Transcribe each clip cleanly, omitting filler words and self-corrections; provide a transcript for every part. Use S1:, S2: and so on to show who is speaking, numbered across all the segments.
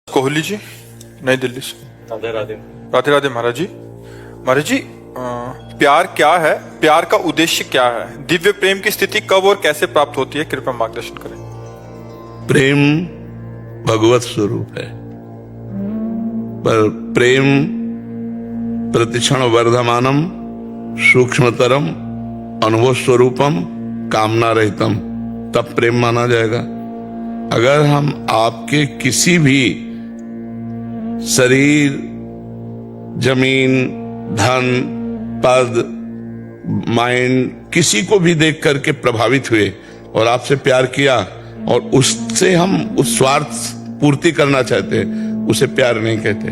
S1: कोहली जी, नई दिल्ली से।
S2: राधे राधे।
S1: राधे राधे महाराज जी। महाराज जी, प्यार क्या है? प्यार का उद्देश्य क्या है? दिव्य प्रेम की स्थिति कब और कैसे प्राप्त होती है? कृपया मार्गदर्शन करें।
S3: प्रेम भगवत स्वरूप है, पर प्रेम प्रतिक्षण वर्धमानम सूक्ष्मतरम अनुभव स्वरूपम कामना रहितम, तब प्रेम माना जाएगा। अगर हम आपके किसी भी शरीर, जमीन, धन, पद, माइंड, किसी को भी देख करके प्रभावित हुए और आपसे प्यार किया और उससे हम उस स्वार्थ पूर्ति करना चाहते हैं, उसे प्यार नहीं कहते,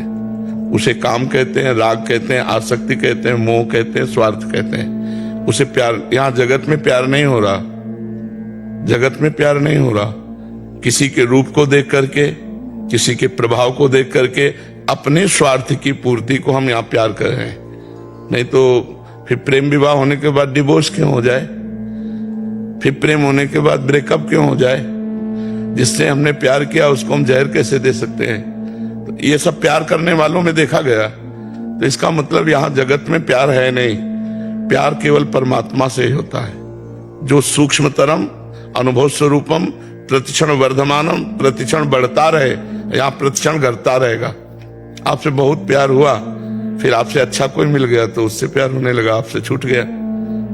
S3: उसे काम कहते हैं, राग कहते हैं, आसक्ति कहते हैं, मोह कहते हैं, स्वार्थ कहते हैं। उसे प्यार, यहां जगत में प्यार नहीं हो रहा, जगत में प्यार नहीं हो रहा। किसी के रूप को देख करके, किसी के प्रभाव को देख करके अपने स्वार्थ की पूर्ति को हम यहाँ प्यार कर रहे हैं। नहीं तो फिर प्रेम विवाह होने के बाद डिवोर्स क्यों हो जाए, फिर प्रेम होने के बाद ब्रेकअप क्यों हो जाए? जिससे हमने प्यार किया उसको हम जहर कैसे दे सकते हैं? तो ये सब प्यार करने वालों में देखा गया। तो इसका मतलब यहाँ जगत में प्यार है नहीं, प्यार केवल परमात्मा से ही होता है, जो सूक्ष्मतरम अनुभव स्वरूपम प्रतिक्षण वर्धमानम, प्रतिक्षण बढ़ता रहे, यहाँ प्रतिक्षण घटता रहेगा। आपसे बहुत प्यार हुआ, फिर आपसे अच्छा कोई मिल गया तो उससे प्यार होने लगा, आपसे छूट गया,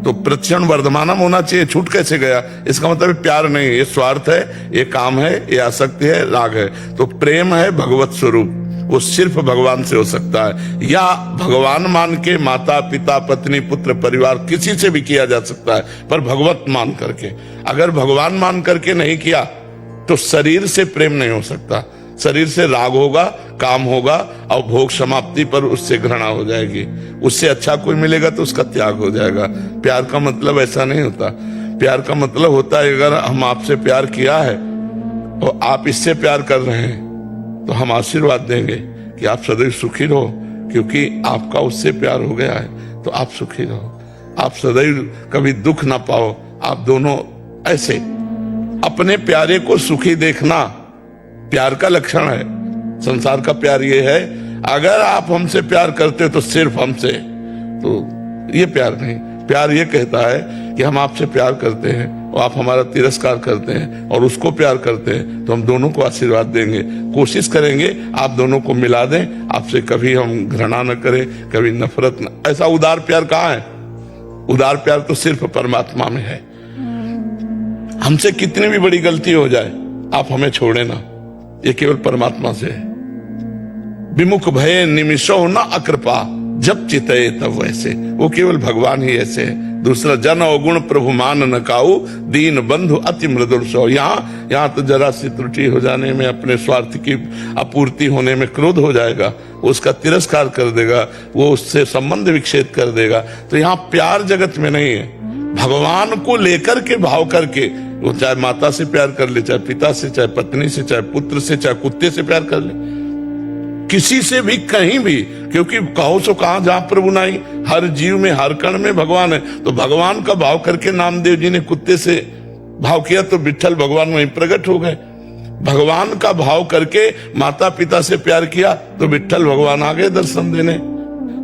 S3: तो प्रतिक्षण वर्धमानम होना चाहिए। छूट कैसे गया? इसका मतलब प्यार नहीं, ये स्वार्थ है, ये काम है, ये आसक्ति है, राग है। तो प्रेम है भगवत स्वरूप, वो सिर्फ भगवान से हो सकता है, या भगवान मान के माता पिता पत्नी पुत्र परिवार किसी से भी किया जा सकता है, पर भगवत मान करके। अगर भगवान मान करके नहीं किया तो शरीर से प्रेम नहीं हो सकता, शरीर से राग होगा, काम होगा, और भोग समाप्ति पर उससे घृणा हो जाएगी। उससे अच्छा कोई मिलेगा तो उसका त्याग हो जाएगा। प्यार का मतलब ऐसा नहीं होता। प्यार का मतलब होता है, अगर हम आपसे प्यार किया है और आप इससे प्यार कर रहे हैं तो हम आशीर्वाद देंगे कि आप सदैव सुखी रहो, क्योंकि आपका उससे प्यार हो गया है, तो आप सुखी रहो, आप सदैव कभी दुख ना पाओ। आप दोनों ऐसे अपने प्यारे को सुखी देखना प्यार का लक्षण है। संसार का प्यार ये है, अगर आप हमसे प्यार करते तो सिर्फ हमसे, तो ये प्यार नहीं। प्यार ये कहता है कि हम आपसे प्यार करते हैं और आप हमारा तिरस्कार करते हैं और उसको प्यार करते हैं, तो हम दोनों को आशीर्वाद देंगे, कोशिश करेंगे आप दोनों को मिला दें, आपसे कभी हम घृणा न करें, कभी नफरत न। ऐसा उदार प्यार कहाँ है? उदार प्यार तो सिर्फ परमात्मा में है। हमसे कितनी भी बड़ी गलती हो जाए, आप हमें छोड़े ना, ये केवल परमात्मा से है। विमुख भय निमिषो न अकृपा, जब चितये तब वैसे, वो केवल भगवान ही ऐसे है। दूसरा, जन अवगुण प्रभु मान न काऊ, दीन बंधु अति मृदुल सो। यहाँ तो जरा सी त्रुटि हो जाने में, अपने स्वार्थ की आपूर्ति होने में क्रोध हो जाएगा, उसका तिरस्कार कर देगा, वो उससे संबंध विच्छेद कर देगा। तो यहाँ प्यार जगत में नहीं है, भगवान को लेकर के भाव करके, वो चाहे माता से प्यार कर ले, चाहे पिता से, चाहे पत्नी से, चाहे पुत्र से, चाहे कुत्ते से प्यार कर ले, किसी से भी, कहीं भी, क्योंकि कहो सो कहां जहां प्रभु नहीं, हर जीव में हर कण में भगवान है। तो भगवान का भाव करके नामदेव जी ने कुत्ते से भाव किया तो विट्ठल भगवान वहीं प्रकट हो गए। भगवान का भाव करके माता पिता से प्यार किया तो विट्ठल भगवान आ गए दर्शन देने।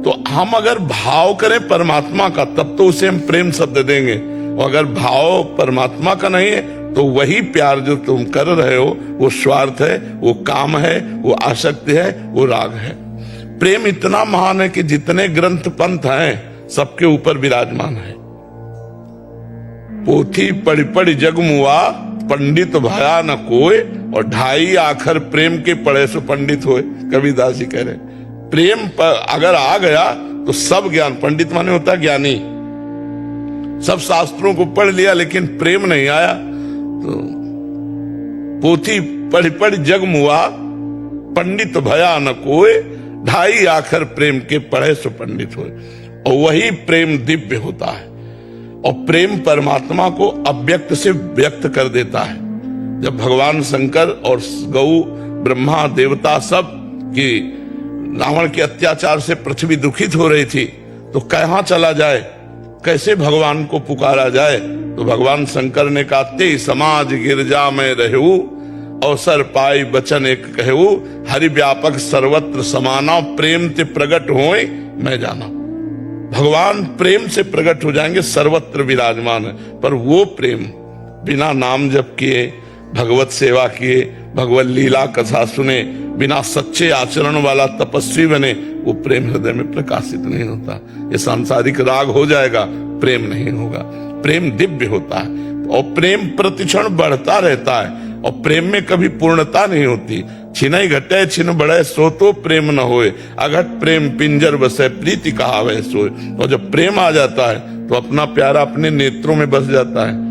S3: तो हम अगर भाव करें परमात्मा का, तब तो उसे हम प्रेम शब्द देंगे, और अगर भाव परमात्मा का नहीं है तो वही प्यार जो तुम कर रहे हो वो स्वार्थ है, वो काम है, वो आसक्ति है, वो राग है। प्रेम इतना महान है कि जितने ग्रंथ पंथ हैं सबके ऊपर विराजमान है। पोथी पढ़ी पढ़ी जग मुआ, पंडित भया न कोय, और ढाई आखर प्रेम के पढ़े सो पंडित होए, कबीरदास जी कह रहे। प्रेम अगर आ गया तो सब ज्ञान, पंडित माने होता ज्ञानी, सब शास्त्रों को पढ़ लिया लेकिन प्रेम नहीं आया तो पोथी पढ़ी पढ़ी जग मुआ, पंडित भया न कोय, ढाई आखर प्रेम के पढ़े सो पंडित होए। और वही प्रेम दिव्य होता है, और प्रेम परमात्मा को अव्यक्त से व्यक्त कर देता है। जब भगवान शंकर और गौ ब्रह्मा देवता सब की रावण के अत्याचार से पृथ्वी दुखित हो रही थी, तो कहां चला जाए, कैसे भगवान को पुकारा जाए? तो भगवान शंकर ने कहा, ते समाज गिरजा में रहू, अवसर पाई बचन एक कहू, हरि व्यापक सर्वत्र समाना, प्रेम ते प्रगट होए मैं जाना। भगवान प्रेम से प्रकट हो जाएंगे, सर्वत्र विराजमान है। पर वो प्रेम बिना नाम जप किए, भगवत सेवा किए, भगवत लीला कथा सुने, बिना सच्चे आचरण वाला तपस्वी बने, वो प्रेम हृदय में प्रकाशित नहीं होता। ये सांसारिक राग हो जाएगा, प्रेम नहीं होगा। प्रेम दिव्य होता है और प्रेम प्रतिक्षण बढ़ता रहता है, और प्रेम में कभी पूर्णता नहीं होती। छिनई घटे छिन बढ़े सो तो प्रेम न होए, अघट प्रेम पिंजर बसे प्रीति कहावे सोए। और जब प्रेम आ जाता है तो अपना प्यारा अपने नेत्रों में बस जाता है,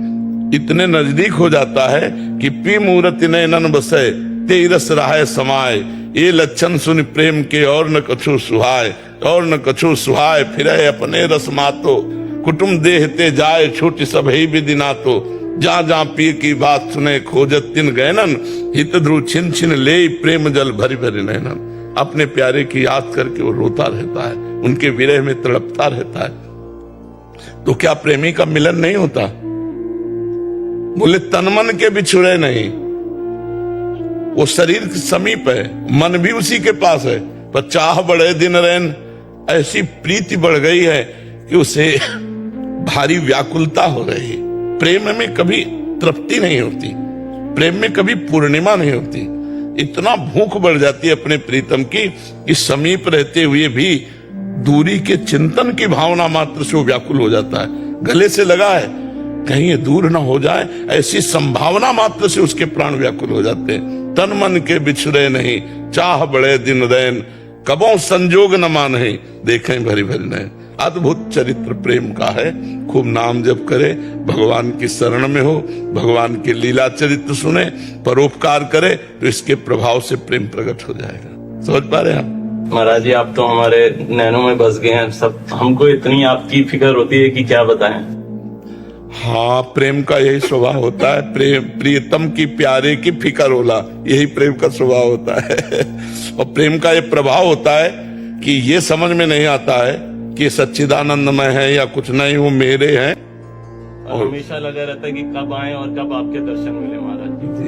S3: इतने नजदीक हो जाता है कि पी मूर्ति नयनन बसे ते रस राहे समाये, ये लक्षण सुन प्रेम के और न कछु सुहाय, और न कछु सुहाय फिरे अपने रस मातो, कुटुम देहते जाए छोटी सब ही विधि नातो, जा जा पी की बात सुने खोजत तिन गैनन, हित ध्रुव छिन छिन ले प्रेम जल भरी भरी नैनन। अपने प्यारे की याद करके वो रोता रहता है, उनके विरह में तड़पता रहता है। तो क्या प्रेमी का मिलन नहीं होता? बोले तन मन के बिछुड़े नहीं, वो शरीर के समीप है, मन भी उसी के पास है, पर चाह बढ़े दिन रैन, ऐसी प्रीति बढ़ गई है कि उसे भारी व्याकुलता हो रही। प्रेम में कभी तृप्ति नहीं होती, प्रेम में कभी पूर्णिमा नहीं होती। इतना भूख बढ़ जाती है अपने प्रीतम की कि समीप रहते हुए भी दूरी के चिंतन की भावना मात्र से वो व्याकुल हो जाता है। गले से लगा है, कहीं ये दूर ना हो जाए, ऐसी संभावना मात्र से उसके प्राण व्याकुल हो जाते हैं। तन मन के बिछड़े नहीं, चाह बड़े दिन रैन, कबों संजोग न माने, देखें भरी भरी नैन। अद्भुत चरित्र प्रेम का है। खूब नाम जप करे, भगवान की शरण में हो, भगवान के लीला चरित्र सुने, परोपकार करे, तो इसके प्रभाव से प्रेम प्रकट हो जाएगा। समझ पा रहे हैं हम?
S2: महाराज जी, आप तो हमारे नैनों में बस गए हैं सब। हमको इतनी आपकी फिक्र होती है कि क्या बताएं।
S3: हाँ, प्रेम का यही स्वभाव होता है। प्रेम प्रियतम की प्यारे की फिक्र होला, यही प्रेम का स्वभाव होता है। और प्रेम का ये प्रभाव होता है कि ये समझ में नहीं आता है कि सच्चिदानंदमय है या कुछ नहीं, वो मेरे हैं।
S2: और हमेशा लगा रहता है कि कब आए और कब आपके दर्शन मिले महाराज जी।